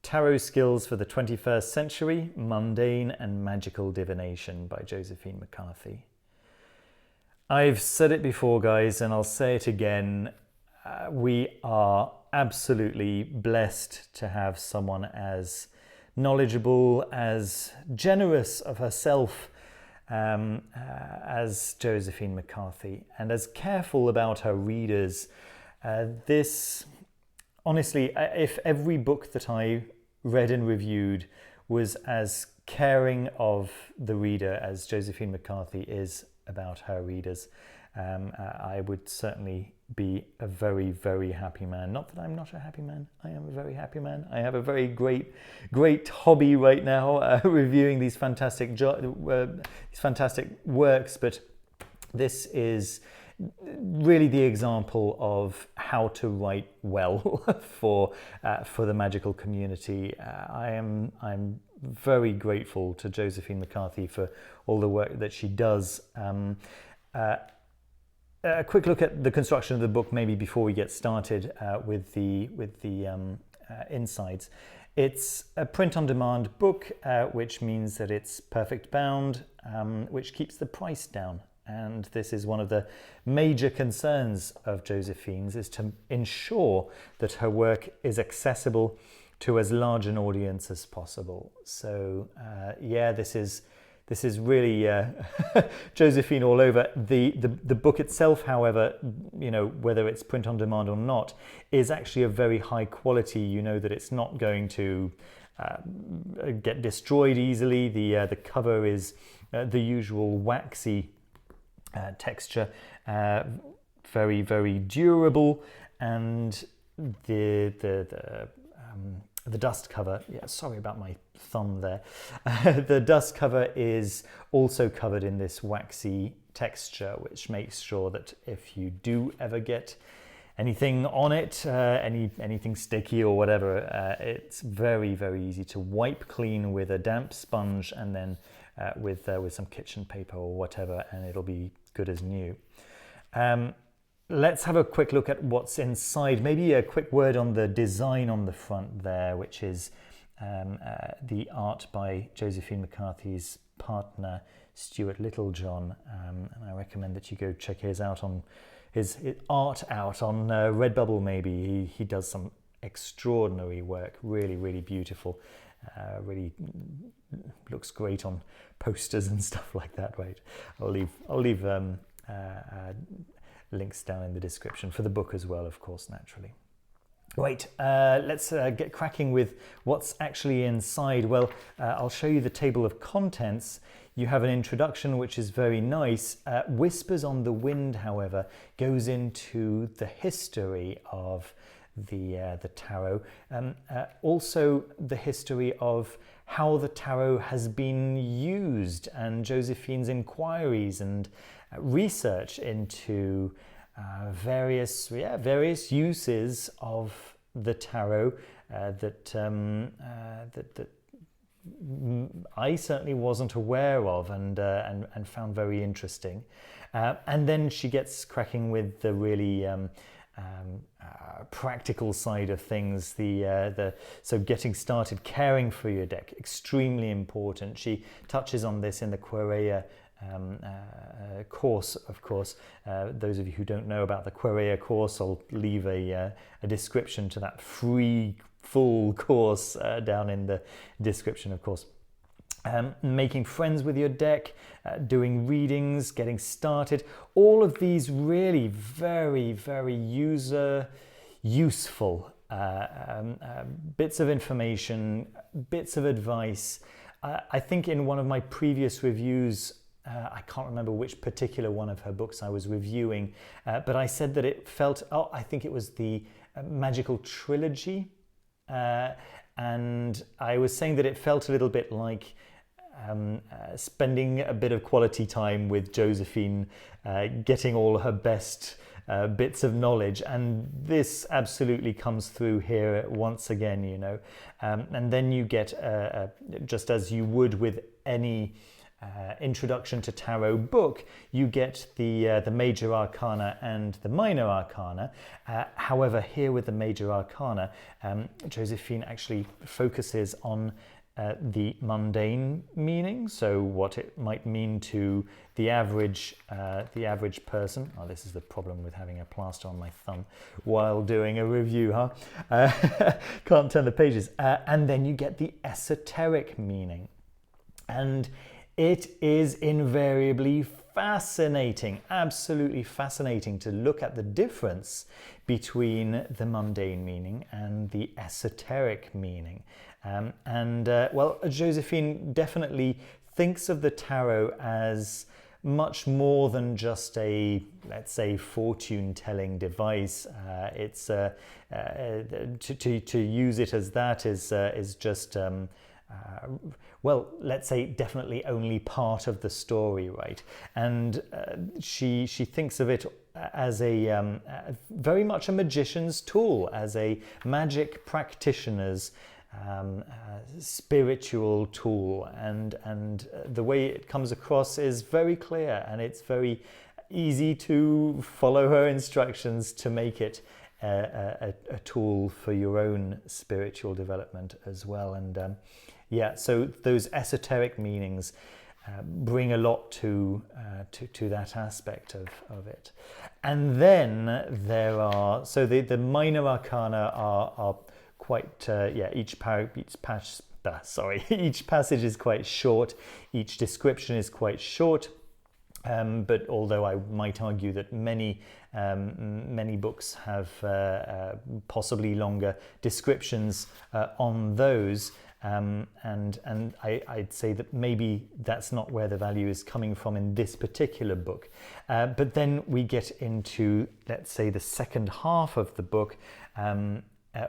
Tarot Skills for the 21st Century, Mundane and Magical Divination by Josephine McCarthy. I've said it before, guys, and I'll say it again. We are absolutely blessed to have someone as knowledgeable, as generous of herself as Josephine McCarthy, and as careful about her readers. Honestly, if every book that I read and reviewed was as caring of the reader as Josephine McCarthy is about her readers, I would certainly be a very, very happy man. Not that I'm not a happy man. I am a very happy man. I have a very great hobby right now, reviewing these fantastic works. But this is really the example of how to write well for the magical community. I'm very grateful to Josephine McCarthy for all the work that she does. A quick look at the construction of the book, maybe before we get started with the insides. It's a print-on-demand book, which means that it's perfect bound, which keeps the price down. And this is one of the major concerns of Josephine's, is to ensure that her work is accessible to as large an audience as possible. So yeah, this is really Josephine all over. The book itself, however, you know, whether it's print on demand or not, is actually a very high quality. You know that it's not going to get destroyed easily. The cover is the usual waxy texture, very, very durable, and the dust cover, yeah, sorry about my thumb there. The dust cover is also covered in this waxy texture, which makes sure that if you do ever get anything on it, anything sticky or whatever, it's very, very easy to wipe clean with a damp sponge, and then with some kitchen paper or whatever, and it'll be good as new. Let's have a quick look at what's inside. Maybe a quick word on the design on the front there, which is the art by Josephine McCarthy's partner, Stuart Littlejohn. And I recommend that you go check his art on Redbubble. Maybe he does some extraordinary work, really, really beautiful. Really looks great on posters and stuff like that. Right, I'll leave links down in the description for the book as well, of course, naturally. Right, let's get cracking with what's actually inside. Well, I'll show you the table of contents. You have an introduction, which is very nice. Whispers on the Wind, however, goes into the history of the tarot, also the history of how the tarot has been used, and Josephine's inquiries and research into various uses of the tarot that I certainly wasn't aware of and found very interesting. And then she gets cracking with the really practical side of things. So getting started, caring for your deck, extremely important. She touches on this in the Querella course, of course. Those of you who don't know about the Querella course, I'll leave a description to that free full course down in the description, of course. Making friends with your deck, doing readings, getting started, all of these really very, very useful bits of information, bits of advice. I think in one of my previous reviews, I can't remember which particular one of her books I was reviewing, but I said that it felt, I think it was the Magical Trilogy, and I was saying that it felt a little bit like spending a bit of quality time with Josephine, getting all her best bits of knowledge, and this absolutely comes through here once again, you know. And then you get, just as you would with any Introduction to Tarot book, you get the Major Arcana and the Minor Arcana. However, here with the Major Arcana, Josephine actually focuses on the mundane meaning, so what it might mean to the average person. Oh, this is the problem with having a plaster on my thumb while doing a review, huh? Can't turn the pages. And then you get the esoteric meaning. And it is invariably fascinating, absolutely fascinating to look at the difference between the mundane meaning and the esoteric meaning. Well, Josephine definitely thinks of the tarot as much more than just a, let's say, fortune-telling device. It's to use it as that is just well, let's say definitely only part of the story, right? And she thinks of it as a very much a magician's tool, as a magic practitioner's spiritual tool, and the way it comes across is very clear, and it's very easy to follow her instructions to make it a tool for your own spiritual development as well. And yeah, so those esoteric meanings bring a lot to that aspect of it. And then there are, so the minor arcana are quite, each passage is quite short, each description is quite short, but although I might argue that many books have possibly longer descriptions on those, and I'd say that maybe that's not where the value is coming from in this particular book. But then we get into, let's say, the second half of the book,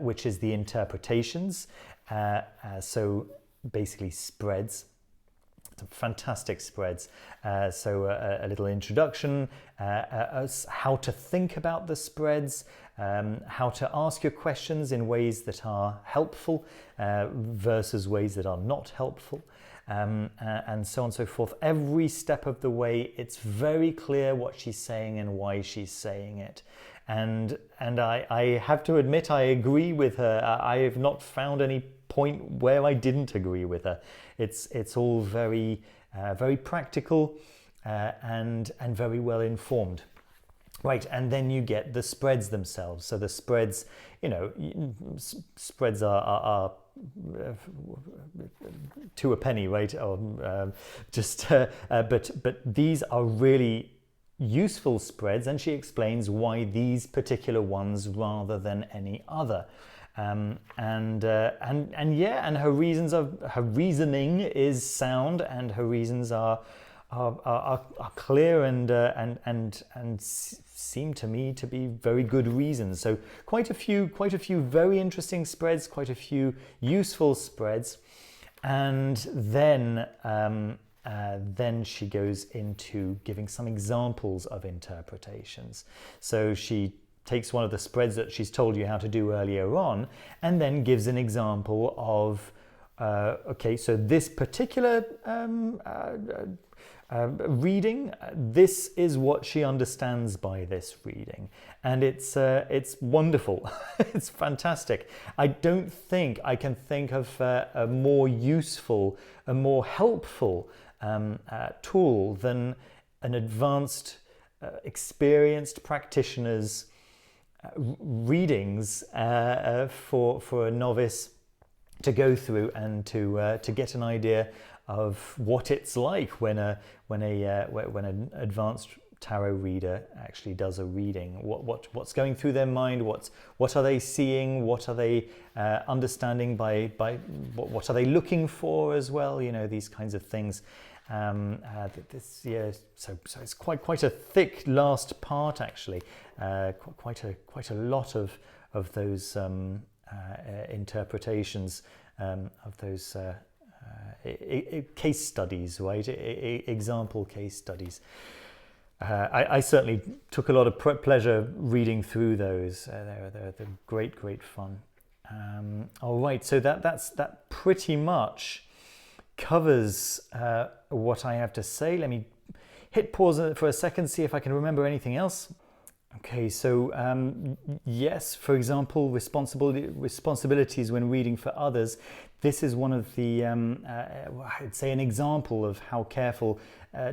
which is the interpretations. So basically spreads. Fantastic spreads. So a little introduction, how to think about the spreads, how to ask your questions in ways that are helpful versus ways that are not helpful, and so on and so forth. Every step of the way, it's very clear what she's saying and why she's saying it. And I have to admit, I agree with her. I have not found any point where I didn't agree with her. It's all very practical and very well informed. Right, and then you get the spreads themselves. So the spreads, spreads are to a penny, right? Or but these are really useful spreads, and she explains why these particular ones rather than any other. And her reasoning is sound, and her reasons are clear and seem to me to be very good reasons. So quite a few very interesting spreads, quite a few useful spreads, and then she goes into giving some examples of interpretations. So she takes one of the spreads that she's told you how to do earlier on, and then gives an example of, okay, so this particular reading, this is what she understands by this reading, and it's wonderful. It's fantastic. I don't think I can think of a more useful, a more helpful tool than an advanced, experienced practitioner's readings for a novice to go through and to get an idea of what it's like when an advanced tarot reader actually does a reading. What's going through their mind? What are they seeing? What are they understanding by what are they looking for as well? These kinds of things. So it's quite a thick last part actually. Quite a lot of those interpretations of those case studies, right? Example case studies. I certainly took a lot of pleasure reading through those. They're great fun. All right, so that pretty much covers what I have to say. Let me hit pause for a second, see if I can remember anything else. Okay, so yes, for example, responsibilities when reading for others. This is one of the, I'd say, an example of how careful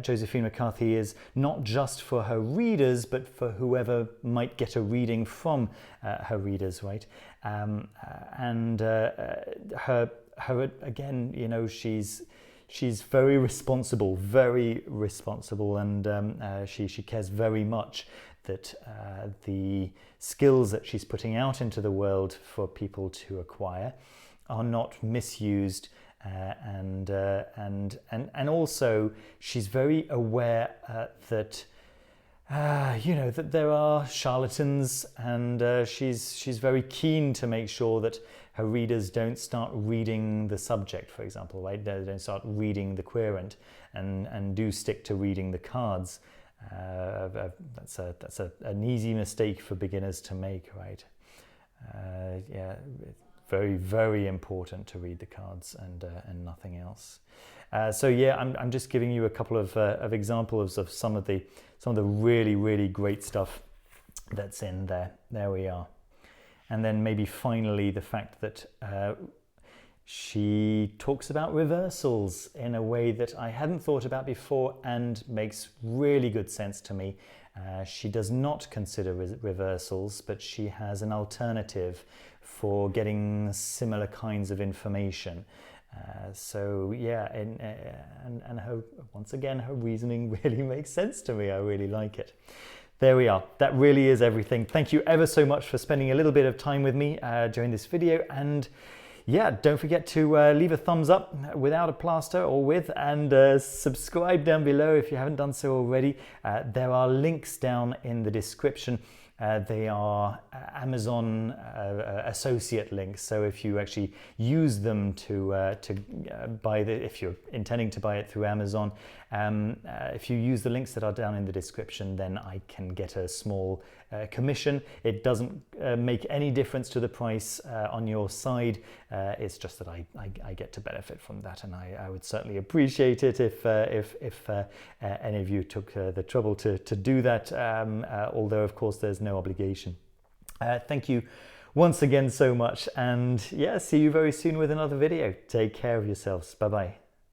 Josephine McCarthy is, not just for her readers, but for whoever might get a reading from her readers, right? And her again, you know, she's very responsible, and she cares very much that the skills that she's putting out into the world for people to acquire are not misused, and also she's very aware that you know, that there are charlatans, and she's very keen to make sure that her readers don't start reading the subject, for example, right? They don't start reading the querent, and do stick to reading the cards. That's an easy mistake for beginners to make, right? Yeah, very, very important to read the cards and nothing else. So yeah, I'm just giving you a couple of examples of some of the really, really great stuff that's in there. There we are. And then maybe finally the fact that she talks about reversals in a way that I hadn't thought about before and makes really good sense to me. She does not consider reversals, but she has an alternative for getting similar kinds of information. So yeah, and her, once again, her reasoning really makes sense to me. I really like it. There we are. That really is everything. Thank you ever so much for spending a little bit of time with me during this video. And yeah, don't forget to leave a thumbs up without a plaster or with, and subscribe down below if you haven't done so already. There are links down in the description. They are Amazon associate links, so if you actually use them to buy if you're intending to buy it through Amazon, if you use the links that are down in the description, then I can get a small commission. It doesn't make any difference to the price on your side. It's just that I get to benefit from that, and I would certainly appreciate it if any of you took the trouble to do that, although of course there's no obligation. Thank you once again so much, and yeah, see you very soon with another video. Take care of yourselves. Bye bye.